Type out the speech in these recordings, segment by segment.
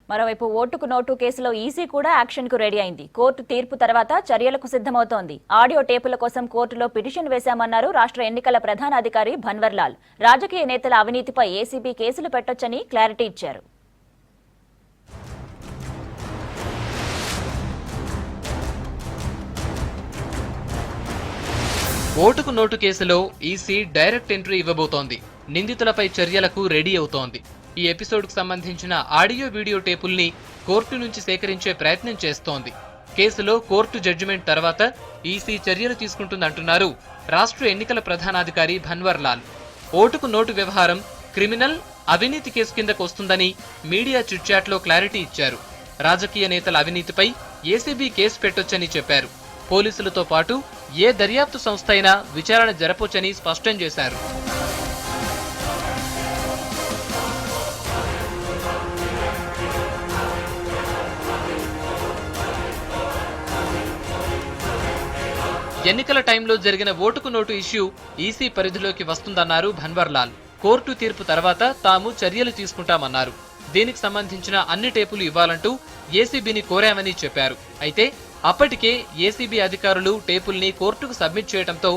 మరోవైపు ఓటుకు నోటు కేసులో ఈసీ కూడా యాక్షన్ కు రెడీ అయింది. కోర్టు తీర్పు తర్వాత చర్యలకు సిద్ధమవుతోంది. ఆడియో టేపుల కోసం కోర్టులో పిటిషన్ వేశామన్నారు రాష్ట్ర ఎన్నికల ప్రధానాధికారి భన్వర్లాల్. రాజకీయ నేతల అవినీతిపై ఏసీబీ కేసులు పెట్టొచ్చని క్లారిటీ ఇచ్చారు. ఓటుకు నోటు కేసులో ఈసీ డైరెక్ట్ ఎంట్రీ ఇవ్వబోతోంది. నిందితులపై చర్యలకు రెడీ అవుతోంది. ఈ ఎపిసోడ్కు సంబంధించిన ఆడియో వీడియో టేపుల్ని కోర్టు నుంచి సేకరించే ప్రయత్నం చేస్తోంది. కేసులో కోర్టు జడ్జిమెంట్ తర్వాత ఈసీ చర్యలు తీసుకుంటుందంటున్నారు రాష్ట్ర ఎన్నికల ప్రధానాధికారి భన్వర్లాల్. ఓటుకు నోటు వ్యవహారం క్రిమినల్ అవినీతి కేసు కిందకు వస్తుందని మీడియా చిట్చాట్లో క్లారిటీ ఇచ్చారు. రాజకీయ నేతల అవినీతిపై ఏసీబీ కేసు పెట్టొచ్చని చెప్పారు. పోలీసులతో పాటు ఏ దర్యాప్తు సంస్థ అయినా విచారణ జరపొచ్చని స్పష్టం చేశారు. ఎన్నికల టైంలో జరిగిన ఓటుకు నోటు ఇష్యూ ఈసీ పరిధిలోకి వస్తుందన్నారు భన్వర్లాల్. కోర్టు తీర్పు తర్వాత తాము చర్యలు తీసుకుంటామన్నారు. దీనికి సంబంధించిన అన్ని టేపులు ఇవ్వాలంటూ ఏసీబీని కోరామని చెప్పారు. అయితే అప్పటికే ఏసీబీ అధికారులు టేపుల్ని కోర్టుకు సబ్మిట్ చేయడంతో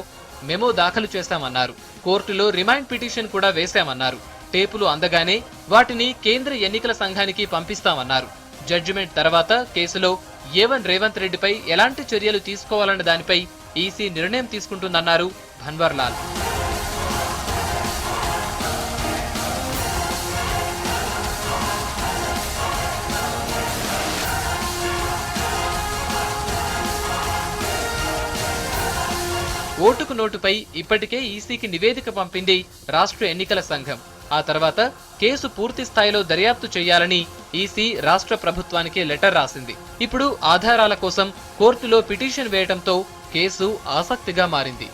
మెమో దాఖలు చేశామన్నారు. కోర్టులో రిమైండ్ పిటిషన్ కూడా వేశామన్నారు. టేపులు అందగానే వాటిని కేంద్ర ఎన్నికల సంఘానికి పంపిస్తామన్నారు. జడ్జిమెంట్ తర్వాత కేసులో ఏవన్ రేవంత్ రెడ్డిపై ఎలాంటి చర్యలు తీసుకోవాలన్న దానిపై ఈసీ నిర్ణయం తీసుకుంటుందన్నారు భన్వర్లాల్. ఓటుకు నోటుపై ఇప్పటికే ఈసీకి నివేదిక పంపింది రాష్ట్ర ఎన్నికల సంఘం. ఆ తర్వాత కేసు పూర్తి స్థాయిలో దర్యాప్తు చేయాలని ఈసీ రాష్ట్ర ప్రభుత్వానికి లెటర్ రాసింది. ఇప్పుడు ఆధారాల కోసం కోర్టులో పిటిషన్ వేయడంతో కేసు ఆసక్తిగా మారింది.